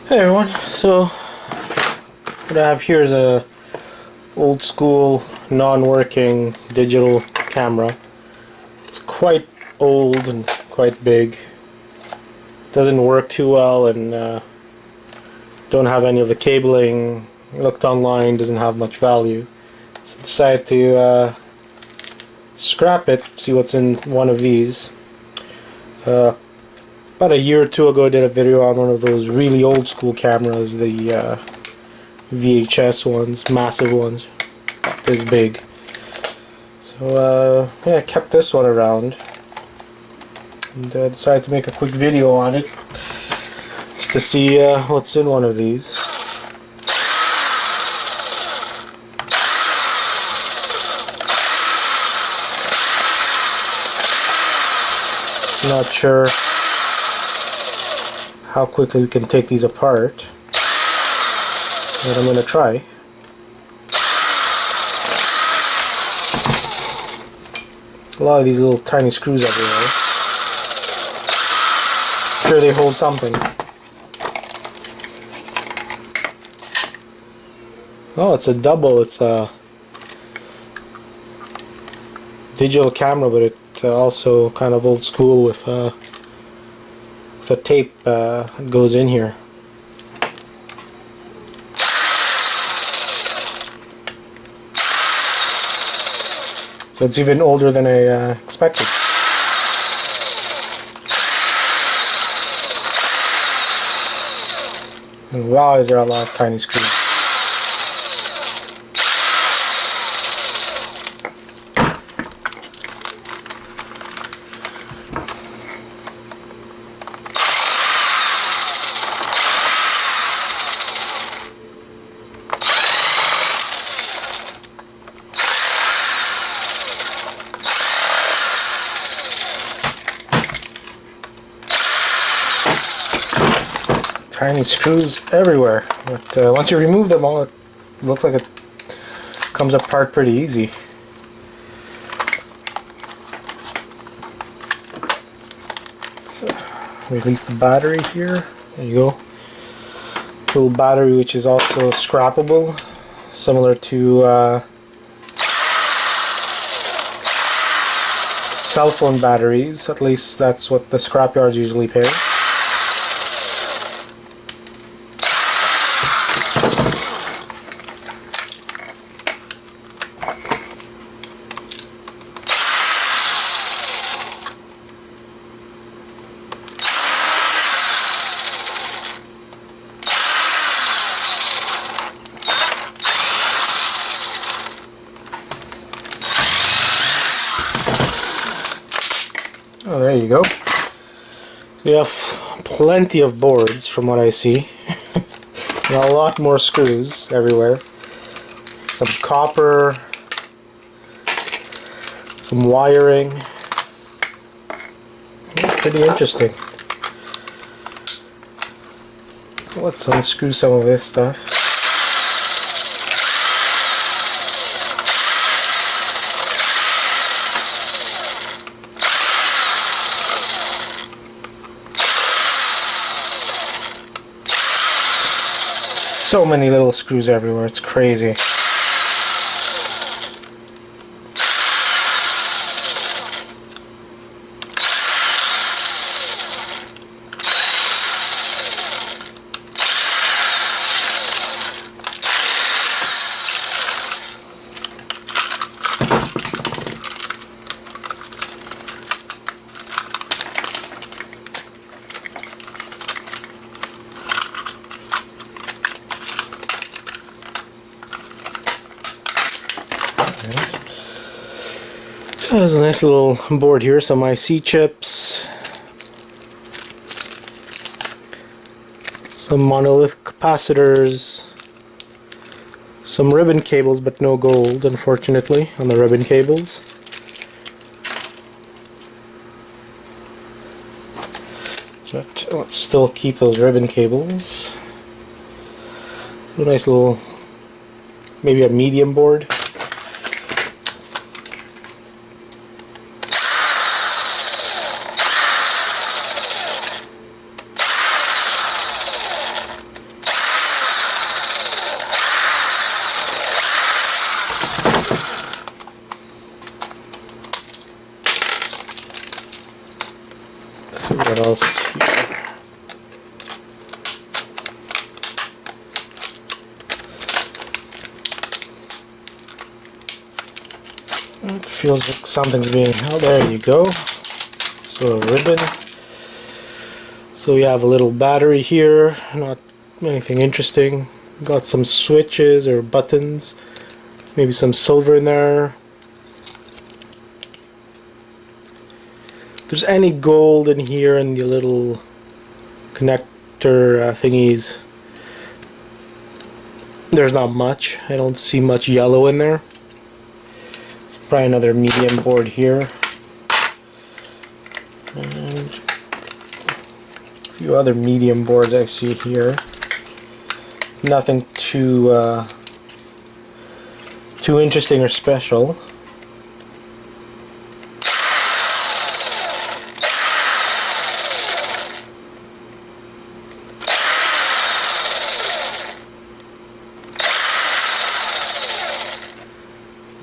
Hey everyone, so what I have here is a old school non-working digital camera. It's quite old and quite big. Doesn't work too well and don't have any of the cabling. Looked online, doesn't have much value. So decided to scrap it, see what's in one of these. About a year or two ago I did a video on one of those really old school cameras, the VHS ones, massive ones, about this big. So yeah, I kept this one around and decided to make a quick video on it just to see what's in one of these. Not sure how quickly we can take these apart, but I'm going to try. A lot of these little tiny screws everywhere. Sure they hold something. Oh, it's a double. It's a digital camera, but it also kind of old school with a tape that goes in here. So it's even older than I expected. And wow, is there a lot of tiny screws. Tiny screws everywhere, but once you remove them all, it looks like it comes apart pretty easy. So, release the battery here. There you go. Little battery which is also scrappable, similar to cell phone batteries. At least that's what the scrapyards usually pay. Oh, there you go. So you have plenty of boards from what I see. A lot more screws everywhere. Some copper, some wiring. Pretty interesting. So let's unscrew some of this stuff. So many little screws everywhere, it's crazy. So there's a nice little board here, some IC chips, some monolith capacitors, some ribbon cables, but no gold unfortunately on the ribbon cables. But let's still keep those ribbon cables. A nice little, maybe a medium board. feels like something's being held. There you go. This little ribbon. So we have a little battery here, not anything interesting. Got some switches or buttons, maybe some silver in there. If there's any gold in here in the little connector thingies, there's not much. I don't see much yellow in there. There's probably another medium board here. And a few other medium boards I see here. Nothing too interesting or special.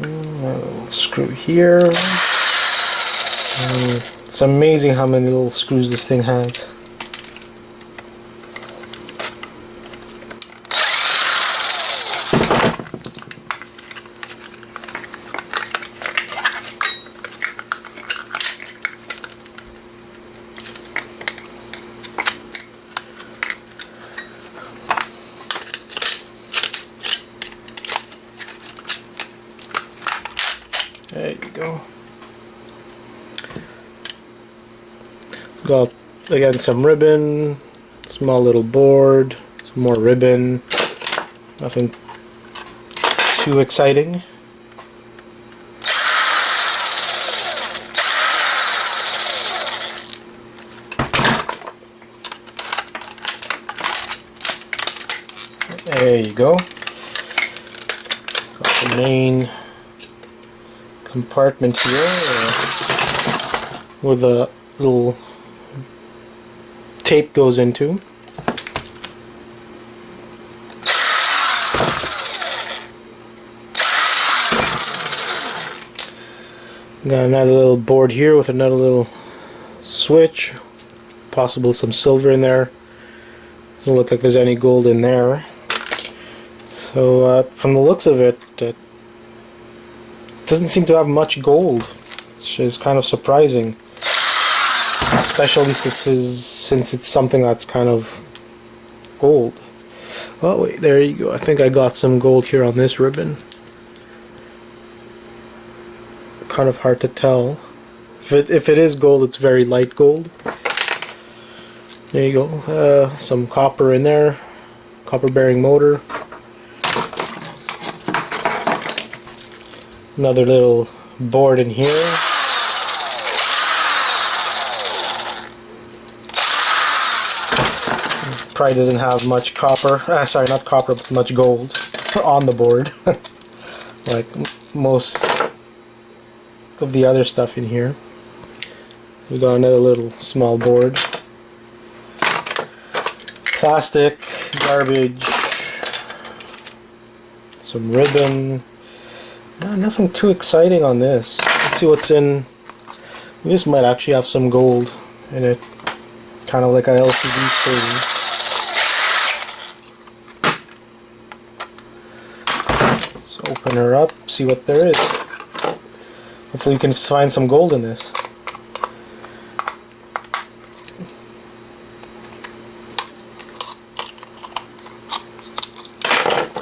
A little screw here. It's amazing how many little screws this thing has. There you go. Got again some ribbon, small little board, some more ribbon. Nothing too exciting. There you go. Got the main compartment here where the little tape goes into. Got another little board here with another little switch, possible some silver in there. Doesn't look like there's any gold in there. So from the looks of it, it doesn't seem to have much gold, which is kind of surprising, especially since it's something that's kind of gold. Oh wait, there you go. I think I got some gold here on this ribbon. Kind of hard to tell. If it is gold, it's very light gold. There you go. Some copper in there. Copper bearing motor. Another little board in here. Probably doesn't have much copper. Sorry, not copper, but much gold on the board. Like most of the other stuff in here. We got another little small board. Plastic, garbage, some ribbon. Nothing too exciting on this. Let's see what's in. This might actually have some gold in it, kind of like a LCD screen. Let's open her up, see what there is. Hopefully we can find some gold in this.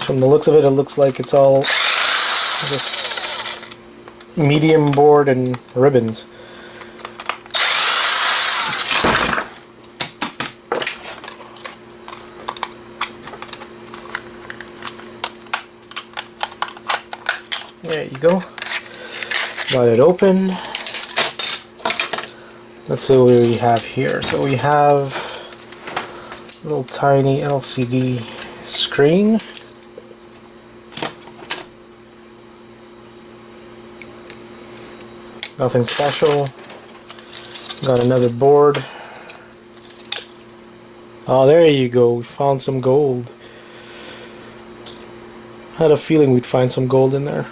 From the looks of it, it looks like it's all just medium board and ribbons. There you go. Got it open. Let's see what we have here. So we have a little tiny LCD screen. Nothing special. Got another board. Oh, there you go. We found some gold. I had a feeling we'd find some gold in there.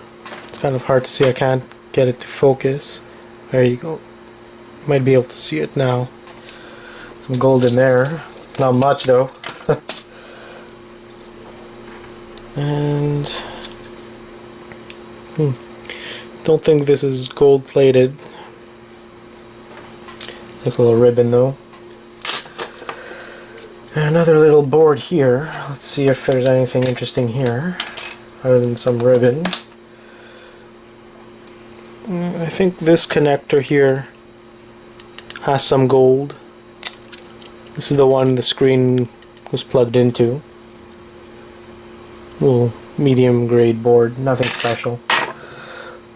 It's kind of hard to see. I can't get it to focus. There you go. Might be able to see it now. Some gold in there. Not much though. And Don't think this is gold plated. Nice little ribbon though. Another little board here. Let's see if there's anything interesting here other than some ribbon. I think this connector here has some gold. This is the one the screen was plugged into. Little medium grade board, nothing special.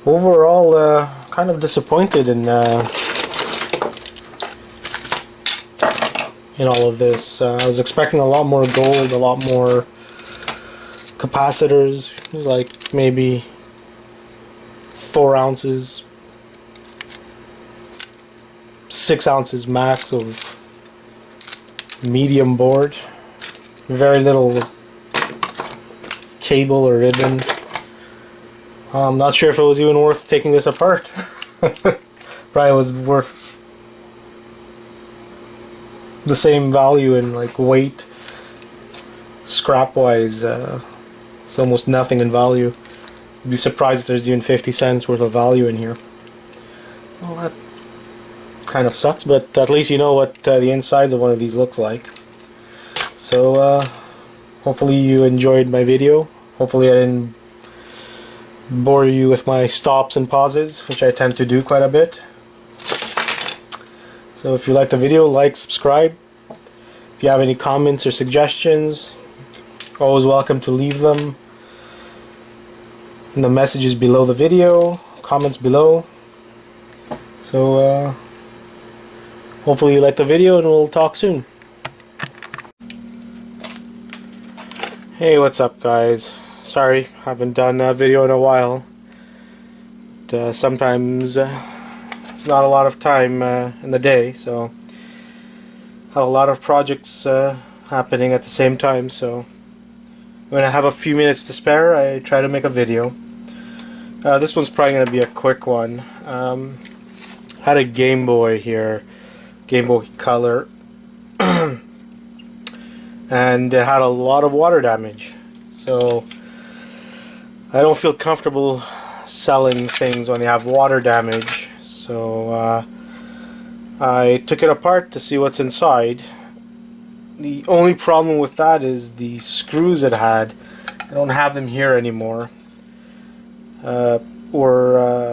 Overall, kind of disappointed in all of this. I was expecting a lot more gold, a lot more capacitors, like maybe 4 ounces, 6 ounces max of medium board. Very little cable or ribbon. I'm not sure if it was even worth taking this apart. Probably was worth the same value in like weight, scrap wise. It's almost nothing in value. I'd be surprised if there's even 50 cents worth of value in here. Well, that kind of sucks, but at least you know what the insides of one of these looks like. So hopefully you enjoyed my video. Hopefully I didn't bore you with my stops and pauses, which I tend to do quite a bit. So if you like the video, like, subscribe. If you have any comments or suggestions, always welcome to leave them in the messages below the video, comments below. So hopefully you like the video, and we'll talk soon. Hey, what's up guys? Sorry, haven't done a video in a while. But, sometimes it's not a lot of time in the day, so I have a lot of projects happening at the same time, so when I have a few minutes to spare, I try to make a video. This one's probably going to be a quick one. Had a Game Boy here, Game Boy Color, and it had a lot of water damage, so I don't feel comfortable selling things when they have water damage. So I took it apart to see what's inside. The only problem with that is the screws it had. I don't have them here anymore. I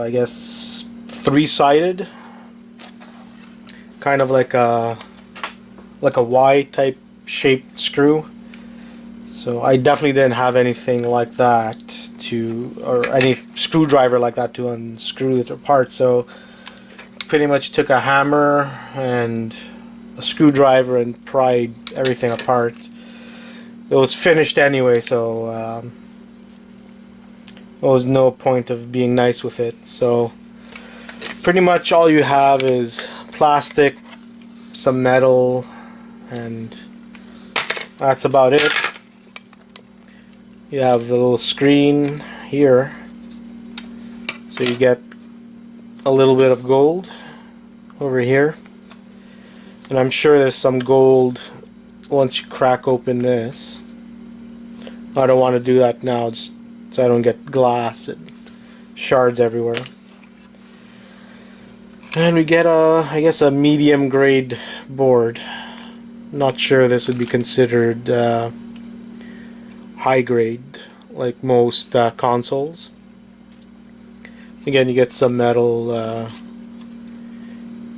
guess 3-sided, kind of like a Y type shaped screw. So I definitely didn't have anything like that or any screwdriver like that to unscrew it apart. So pretty much took a hammer and a screwdriver and pried everything apart. It was finished anyway, so there was no point of being nice with it. So pretty much all you have is plastic, some metal, and that's about it. You have the little screen here, so you get a little bit of gold over here, and I'm sure there's some gold once you crack open this. I don't want to do that now, just so I don't get glass and shards everywhere. And we get I guess a medium grade board. Not sure this would be considered high grade like most consoles. Again, you get some metal.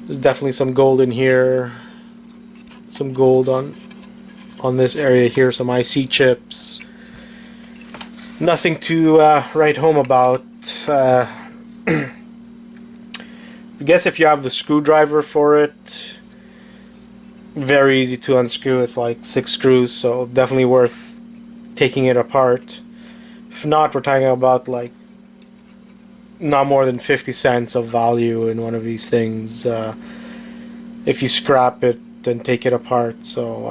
There's definitely some gold in here. Some gold on this area here. Some IC chips. Nothing to write home about. I guess if you have the screwdriver for it, very easy to unscrew. It's like 6 screws, so definitely worth taking it apart. If not, we're talking about like not more than 50 cents of value in one of these things if you scrap it and take it apart. So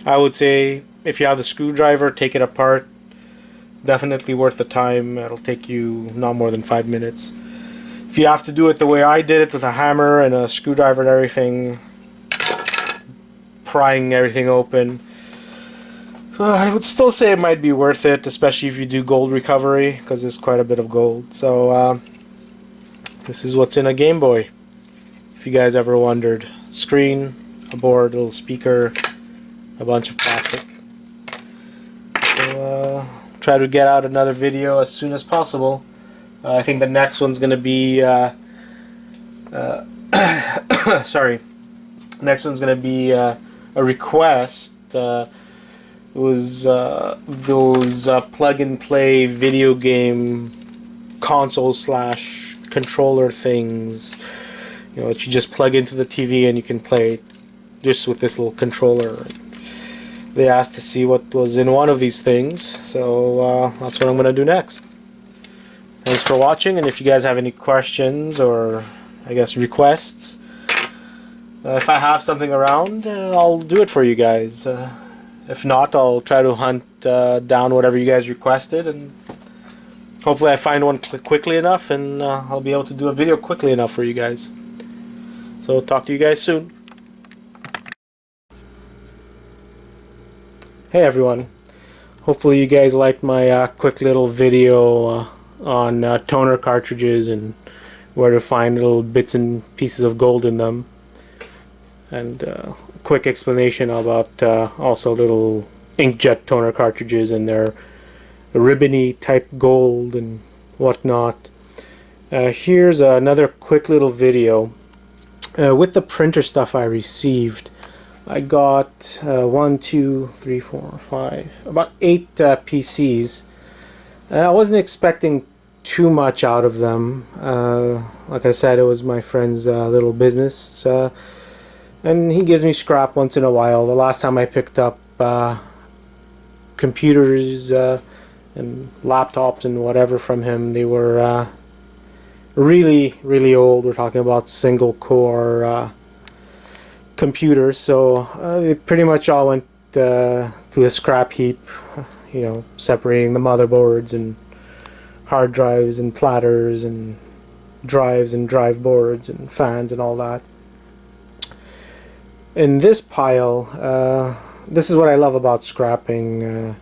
I would say if you have the screwdriver, take it apart. Definitely worth the time. It'll take you not more than 5 minutes. If you have to do it the way I did it, with a hammer and a screwdriver and everything, prying everything open, I would still say it might be worth it, especially if you do gold recovery, because there's quite a bit of gold. So this is what's in a Game Boy, if you guys ever wondered. Screen, a board, a little speaker, a bunch of plastic. So try to get out another video as soon as possible. I think the next one's going to be sorry, next one's going to be a request. It was those plug-and-play video game console slash controller things, you know, that you just plug into the TV and you can play just with this little controller. They asked to see what was in one of these things, so that's what I'm going to do next. Thanks for watching, and if you guys have any questions or, I guess, requests, if I have something around, I'll do it for you guys. If not, I'll try to hunt down whatever you guys requested, and hopefully I find one quickly enough, and I'll be able to do a video quickly enough for you guys. So talk to you guys soon. Hey everyone, hopefully you guys liked my quick little video on toner cartridges and where to find little bits and pieces of gold in them, and quick explanation about also little inkjet toner cartridges and their ribbony type gold and whatnot. Here's another quick little video with the printer stuff I received. I got 1, 2, 3, 4, 5, about 8 PCs. I wasn't expecting too much out of them. Like I said, it was my friend's little business, and he gives me scrap once in a while. The last time I picked up computers and laptops and whatever from him, they were really old. We're talking about single core computers, so they pretty much all went to a scrap heap, you know, separating the motherboards and hard drives and platters and drives and drive boards and fans and all that. In this pile, this is what I love about scrapping.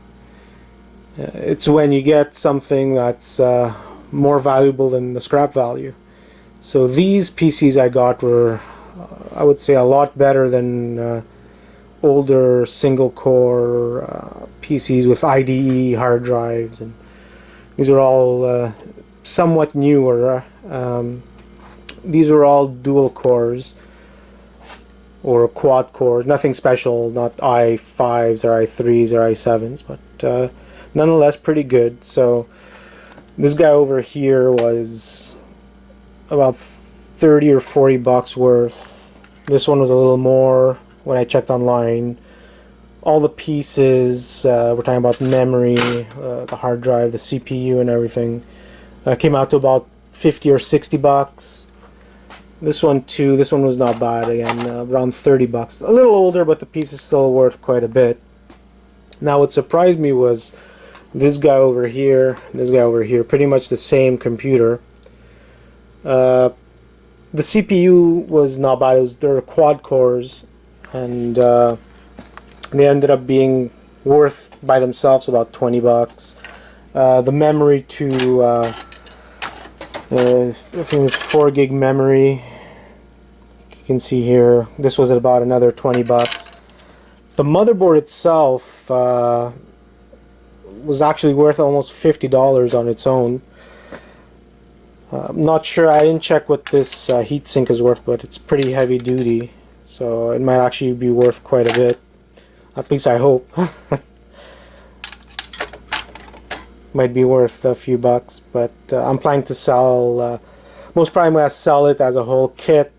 It's when you get something that's more valuable than the scrap value. So these PCs I got were, I would say, a lot better than older single core PCs with IDE hard drives, and these are all somewhat newer. These are all dual cores or quad cores, nothing special, not i5s or i3s or i7s, but nonetheless pretty good. So this guy over here was about 30 or 40 bucks worth. This one was a little more when I checked online. All the pieces, we're talking about memory, the hard drive, the CPU and everything, came out to about 50 or 60 bucks. This one too, this one was not bad, again, around 30 bucks. A little older, but the piece is still worth quite a bit. Now what surprised me was this guy over here, this guy over here, pretty much the same computer. The CPU was not bad. They were quad cores, and they ended up being worth by themselves about 20 bucks. The memory too, I think it was 4 gig memory. You can see here, this was at about another 20 bucks. The motherboard itself was actually worth almost $50 on its own. I'm not sure, I didn't check what this heatsink is worth, but it's pretty heavy duty, so it might actually be worth quite a bit. At least I hope. Might be worth a few bucks, but I'm planning to sell, most probably I'm going to sell it as a whole kit,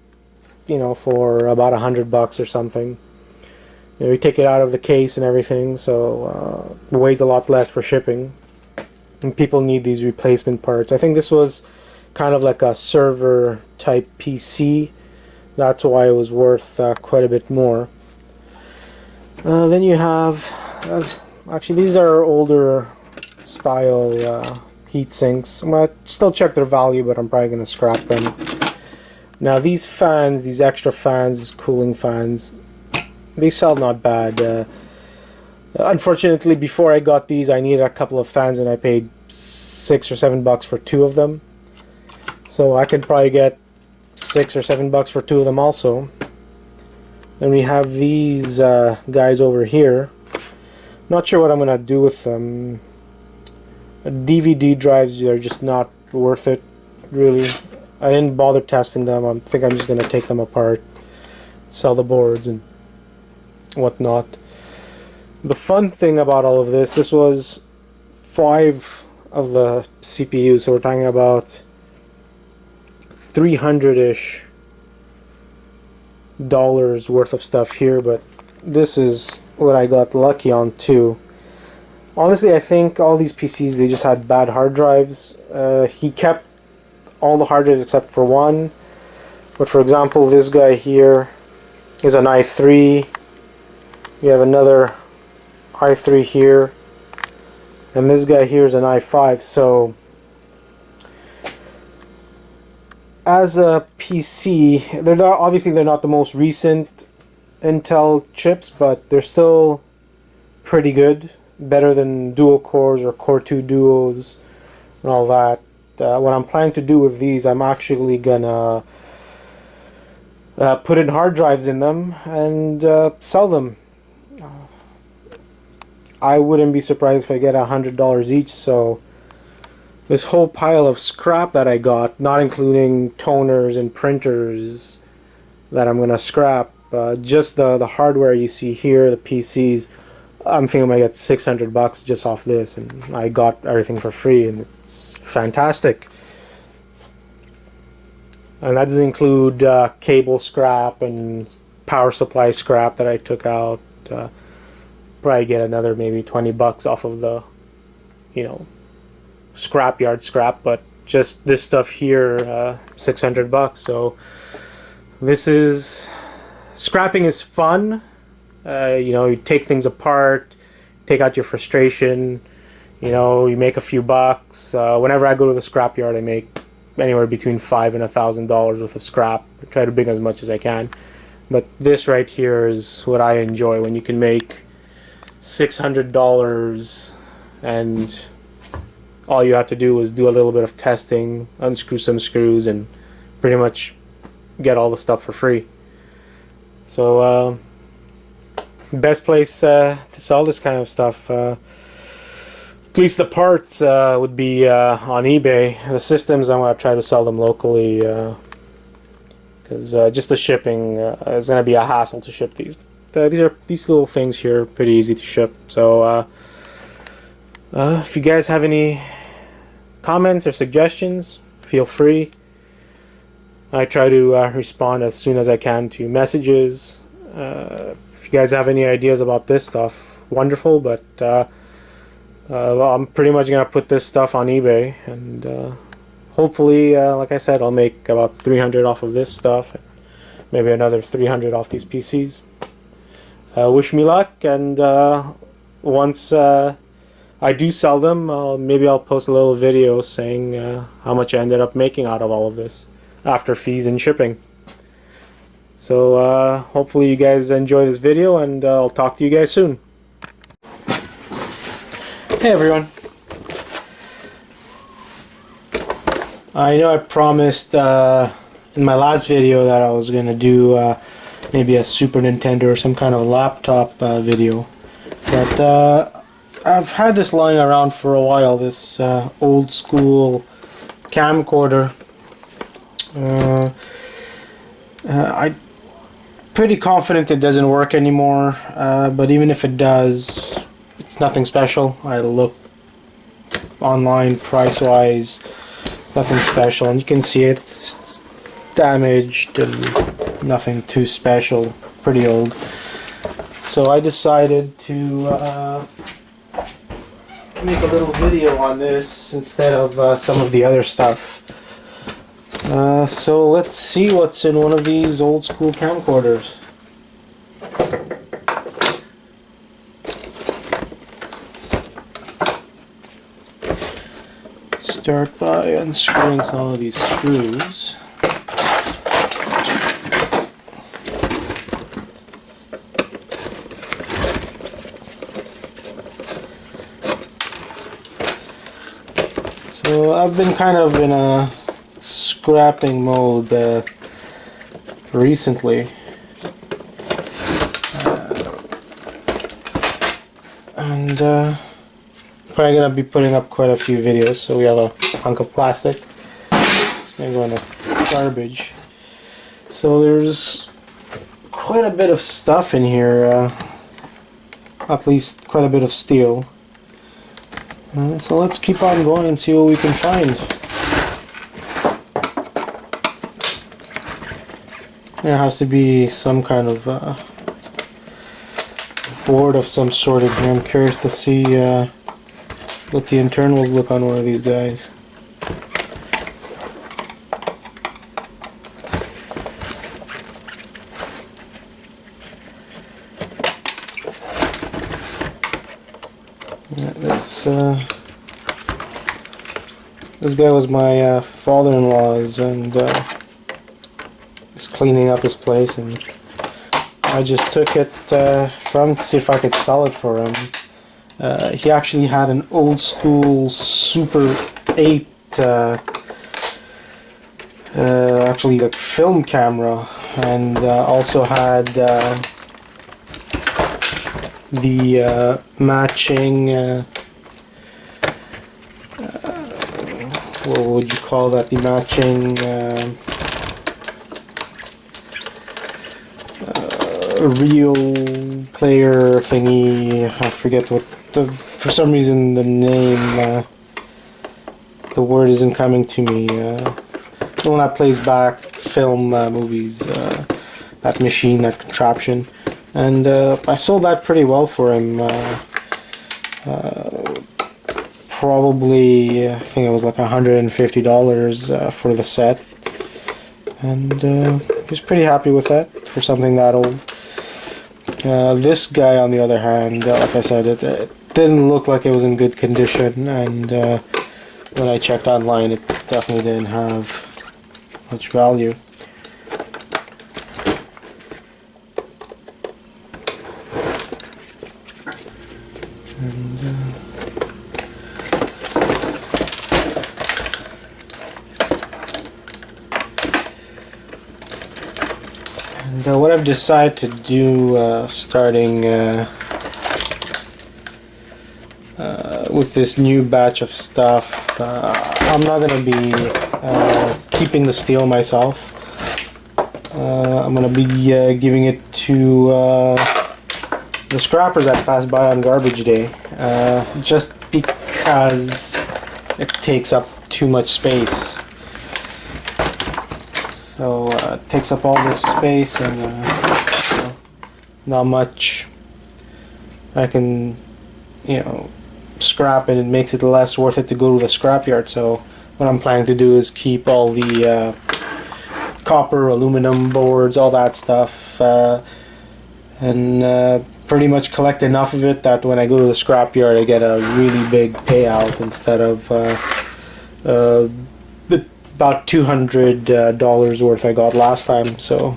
you know, for about $100 or something. You know, you take it out of the case and everything, so it weighs a lot less for shipping, and people need these replacement parts. I think this was kind of like a server type PC, that's why it was worth quite a bit more. Then you have, actually these are older style heat sinks. I'm going to still check their value, but I'm probably going to scrap them. Now these fans, these extra fans, cooling fans, they sell not bad. Unfortunately, before I got these, I needed a couple of fans, and I paid $6 or $7 for 2 of them. So I could probably get $6 or $7 for 2 of them also. Then we have these guys over here. Not sure what I'm gonna do with them. DVD drives, they're just not worth it, really. I didn't bother testing them. I think I'm just gonna take them apart, sell the boards and whatnot. The fun thing about all of this was 5 of the CPUs, so we're talking about 300-ish dollars worth of stuff here, but this is what I got lucky on too. Honestly, I think all these PCs, they just had bad hard drives. He kept all the hard drives except for one, but for example, this guy here is an i3. We have another i3 here, and this guy here is an i5. So as a PC, obviously they're not the most recent Intel chips, but they're still pretty good, better than dual cores or Core 2 duos and all that. What I'm planning to do with these, I'm actually gonna put in hard drives in them and sell them. I wouldn't be surprised if I get $100 each. So this whole pile of scrap that I got, not including toners and printers that I'm gonna scrap, just the hardware you see here, the PCs, I'm thinking I might get $600 just off this, and I got everything for free, and it's fantastic. And that doesn't include cable scrap and power supply scrap that I took out. Probably get another maybe $20 off of the, scrapyard scrap, but just this stuff here, $600. So this is, scrapping is fun. You take things apart, take out your frustration, you make a few bucks. Whenever I go to the scrapyard, I make anywhere between $500 and $1,000 worth of scrap. I try to bring as much as I can. But this right here is what I enjoy, when you can make $600 and all you have to do is do a little bit of testing, unscrew some screws, and pretty much get all the stuff for free. So best place to sell this kind of stuff, at least the parts, would be on eBay. The systems, I'm going to try to sell them locally, because just the shipping is going to be a hassle to ship these. These little things here are pretty easy to ship. So if you guys have any comments or suggestions, feel free. I try to respond as soon as I can to messages. If you guys have any ideas about this stuff, wonderful, but well, I'm pretty much going to put this stuff on eBay, and hopefully, like I said, I'll make about $300 off of this stuff, maybe another $300 off these PCs. Wish me luck, and once I do sell them, maybe I'll post a little video saying how much I ended up making out of all of this after fees and shipping. So hopefully you guys enjoy this video, and I'll talk to you guys soon. Hey everyone. I know I promised in my last video that I was going to do maybe a Super Nintendo or some kind of laptop video, but I've had this lying around for a while, this old school camcorder. I'm pretty confident it doesn't work anymore, but even if it does, it's nothing special. I looked online price-wise, it's nothing special, and you can see it's damaged and nothing too special, pretty old. So I decided to make a little video on this instead of some of the other stuff. So let's see what's in one of these old school camcorders. Start by unscrewing some of these screws. So I've been kind of in a scrapping mode recently. And probably gonna be putting up quite a few videos. So we have a hunk of plastic. It's gonna go in the garbage. So there's quite a bit of stuff in here. At least quite a bit of steel. So let's keep on going and see what we can find. There has to be some kind of board of some sort in here. I'm curious to see what the internals look on one of these guys. Yeah, this guy was my father-in-law's, and he's cleaning up his place, and I just took it from him to see if I could sell it for him. He actually had an old school Super 8 actually like film camera, and also had the matching what would you call that? The matching reel player thingy. I forget what for some reason the name, the word isn't coming to me. The one that plays back film movies. That machine, that contraption. And I sold that pretty well for him. Probably, I think it was like $150 for the set. And he was pretty happy with that for something that old. This guy, on the other hand, like I said, it didn't look like it was in good condition. And when I checked online, it definitely didn't have much value. And what I've decided to do starting with this new batch of stuff, I'm not going to be keeping the steel myself. I'm going to be giving it to the scrappers that pass by on garbage day, just because it takes up too much space. So it takes up all this space, and not much I can, scrap, and it makes it less worth it to go to the scrapyard. So what I'm planning to do is keep all the copper, aluminum boards, all that stuff, and pretty much collect enough of it that when I go to the scrapyard I get a really big payout instead of about $200 worth I got last time. So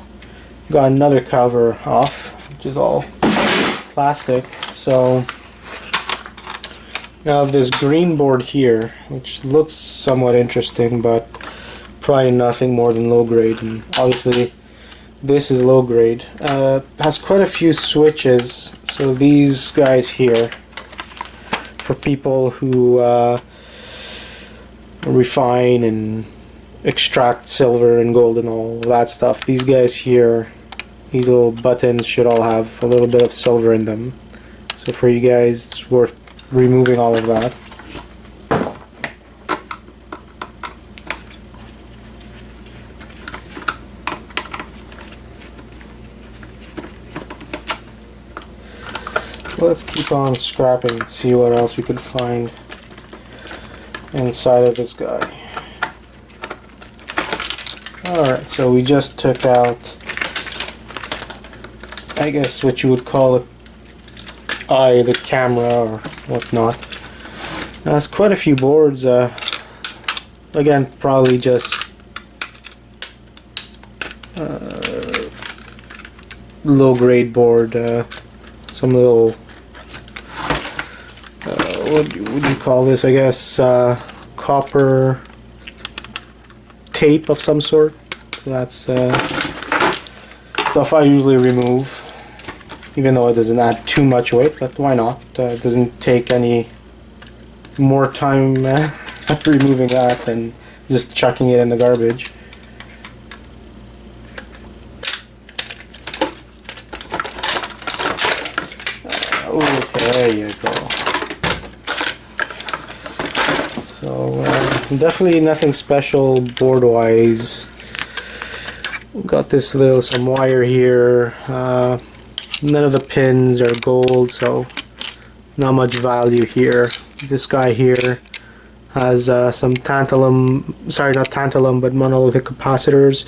got another cover off, which is all plastic. So now I have this green board here, which looks somewhat interesting, but probably nothing more than low grade. And obviously this is low grade. Has quite a few switches. So these guys here, for people who refine and extract silver and gold and all that stuff. These guys here, these little buttons should all have a little bit of silver in them. So for you guys, it's worth removing all of that. So let's keep on scrapping and see what else we could find inside of this guy. Alright, so we just took out, I guess what you would call it, the camera or whatnot. There's quite a few boards. Again, probably just low grade board. Some little, what would you call this? I guess copper tape of some sort. So that's stuff I usually remove, even though it doesn't add too much weight, but why not? It doesn't take any more time removing that than just chucking it in the garbage. Okay, there you go. So definitely nothing special board wise. Got this little some wire here. None of the pins are gold, so not much value here. This guy here has some tantalum, sorry, not tantalum, but monolithic capacitors.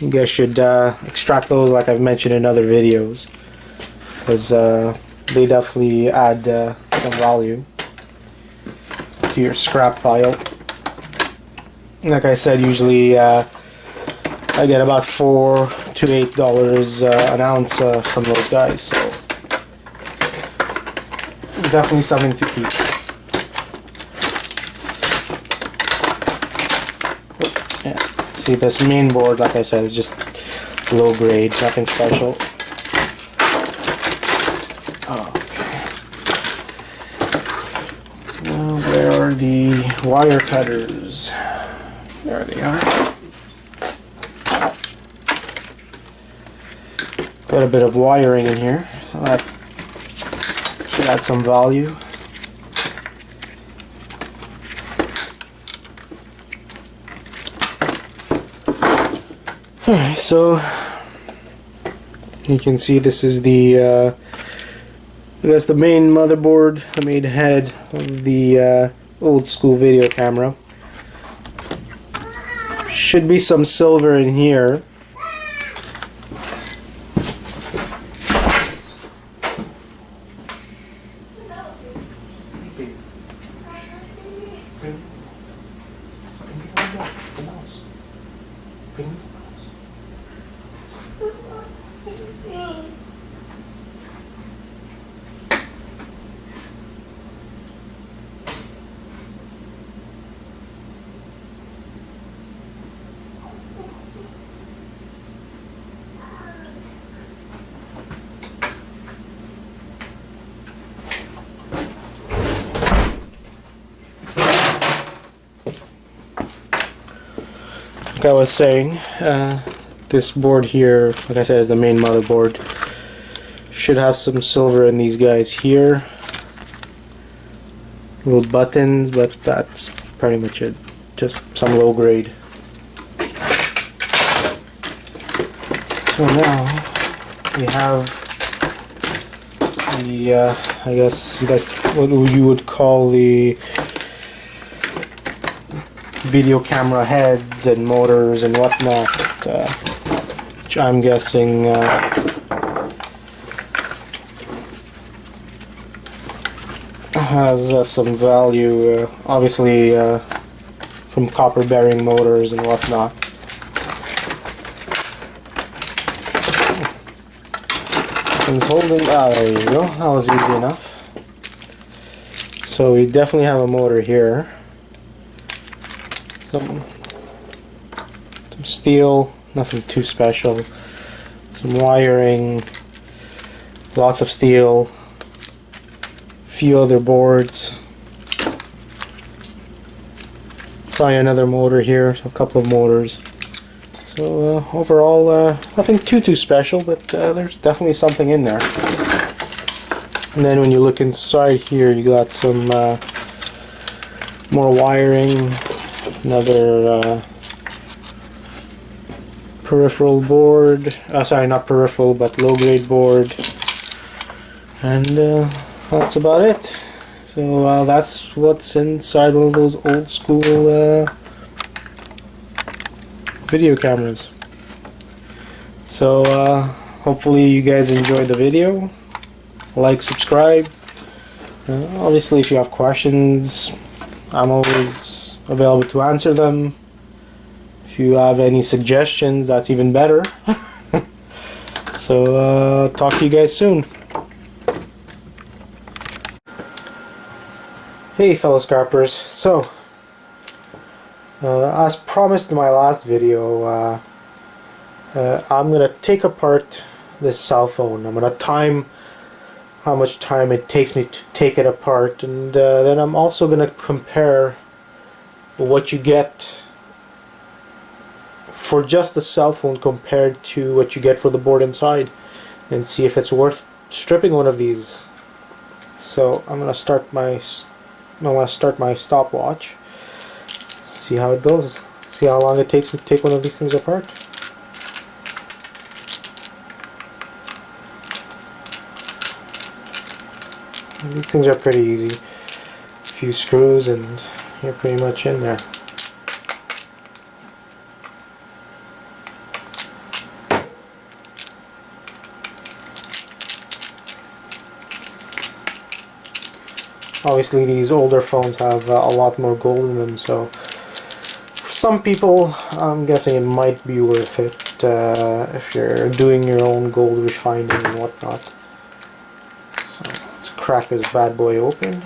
You guys should extract those like I've mentioned in other videos, because they definitely add some value to your scrap pile. Like I said, usually I get about $4 to $8 an ounce from those guys, so definitely something to keep. Yeah. See, this main board, like I said, is just low grade, nothing special. Now, where are the wire cutters? There they are. Got a bit of wiring in here, so that should add some value. Alright, so you can see this is the I guess the main motherboard, the main head of the old school video camera. Should be some silver in here. Like I was saying, this board here, like I said, is the main motherboard. Should have some silver in these guys here. Little buttons, but that's pretty much it. Just some low grade. So now we have the, I guess that's what you would call the video camera heads and motors and whatnot, which I'm guessing has some value, obviously from copper bearing motors and whatnot. It's holding, there you go, that was easy enough. So we definitely have a motor here. Some steel, nothing too special. Some wiring, lots of steel, a few other boards. Probably another motor here, so a couple of motors. So overall, nothing too special, but there's definitely something in there. And then when you look inside here, you got some more wiring. Another peripheral board, sorry, not peripheral, but low grade board, and that's about it. So that's what's inside one of those old school video cameras. So hopefully you guys enjoyed the video. Like, subscribe. Obviously if you have questions, I'm always available to answer them. If you have any suggestions, that's even better. So talk to you guys soon. Hey fellow scrappers, so As promised in my last video, I'm gonna take apart this cell phone. I'm gonna time how much time it takes me to take it apart, and then I'm also gonna compare what you get for just the cell phone compared to what you get for the board inside, and see if it's worth stripping one of these. So I'm gonna start my stopwatch. See how it goes. See how long it takes to take one of these things apart. These things are pretty easy. A few screws and you're pretty much in there. Obviously these older phones have a lot more gold in them, so for some people I'm guessing it might be worth it if you're doing your own gold refining and whatnot. So let's crack this bad boy open.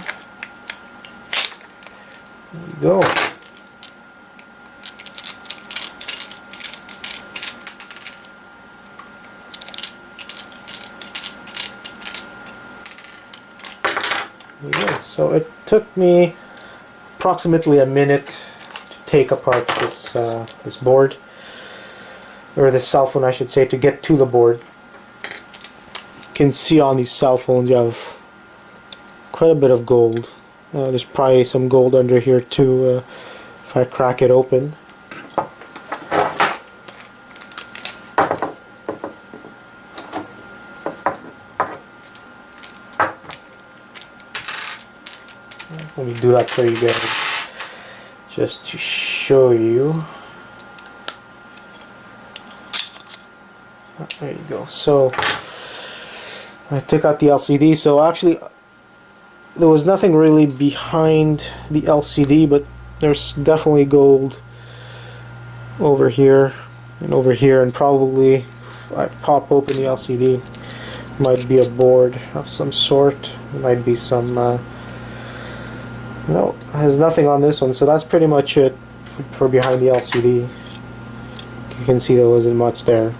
There we go. So it took me approximately a minute to take apart this this board, or this cell phone I should say, to get to the board. You can see on these cell phones you have quite a bit of gold. There's probably some gold under here too if I crack it open. Let me do that for you guys, just to show you. There you go. So I took out the LCD. So actually, there was nothing really behind the LCD, but there's definitely gold over here and probably if I pop open the LCD, might be a board of some sort. It might be some. No, has nothing on this one, so that's pretty much it for behind the LCD. You can see there wasn't much there.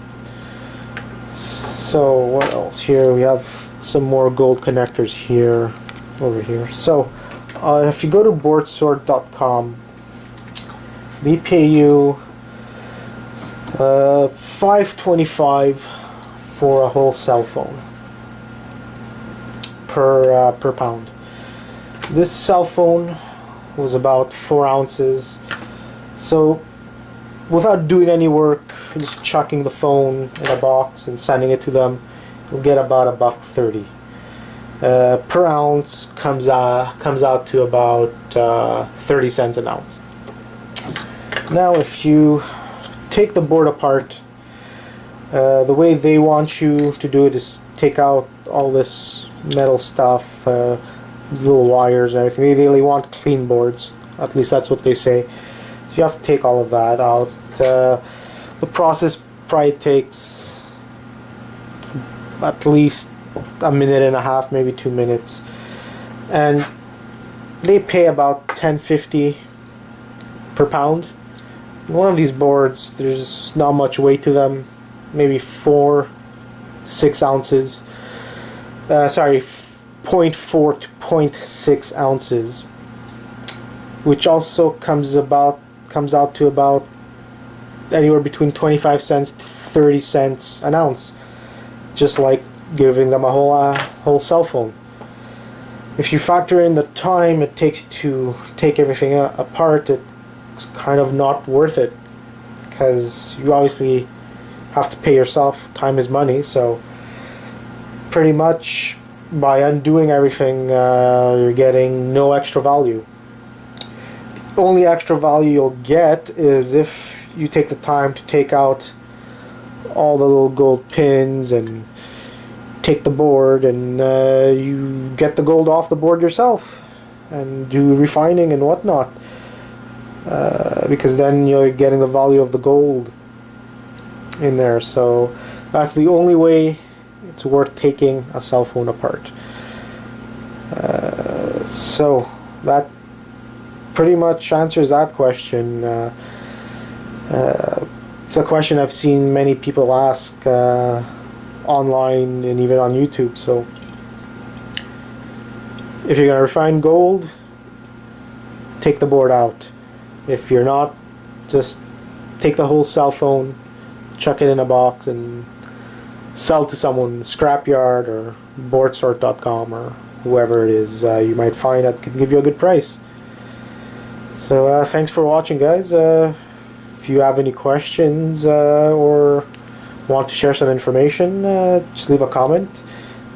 So what else here? We have some more gold connectors here, over here. So if you go to boardsort.com, they pay you $5.25 for a whole cell phone per pound. This cell phone was about 4 ounces, so without doing any work, just chucking the phone in a box and sending it to them, you'll get about $1.30. Per ounce comes out to about 30 cents an ounce. Now if you take the board apart, the way they want you to do it is take out all this metal stuff, these little wires and everything. They really want clean boards, at least that's what they say. So you have to take all of that out. The process probably takes at least a minute and a half, maybe 2 minutes, and they pay about $10.50 per pound. One of these boards, there's not much weight to them, maybe 4-6 ounces. Sorry, 0.4 to 0.6 ounces, which also comes out to about anywhere between 25 cents to 30 cents an ounce, just like giving them a whole cell phone. If you factor in the time it takes to take everything apart, it's kind of not worth it, because you obviously have to pay yourself. Time is money, so pretty much by undoing everything, you're getting no extra value. The only extra value you'll get is if you take the time to take out all the little gold pins and take the board, and you get the gold off the board yourself and do refining and whatnot, because then you're getting the value of the gold in there. So that's the only way it's worth taking a cell phone apart. So that pretty much answers that question. It's a question I've seen many people ask online and even on YouTube. So if you're gonna refine gold, take the board out. If you're not, just take the whole cell phone, chuck it in a box, and sell to someone, scrapyard or boardsort.com or whoever it is you might find that can give you a good price. So thanks for watching, guys. If you have any questions or want to share some information, just leave a comment.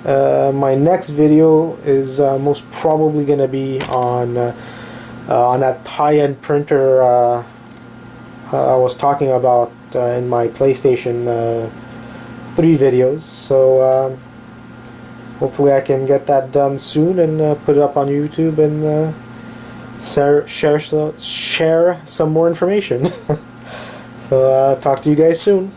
My next video is most probably going to be on that high-end printer I was talking about in my PlayStation 3 videos. So hopefully I can get that done soon and put it up on YouTube and share some more information. So talk to you guys soon.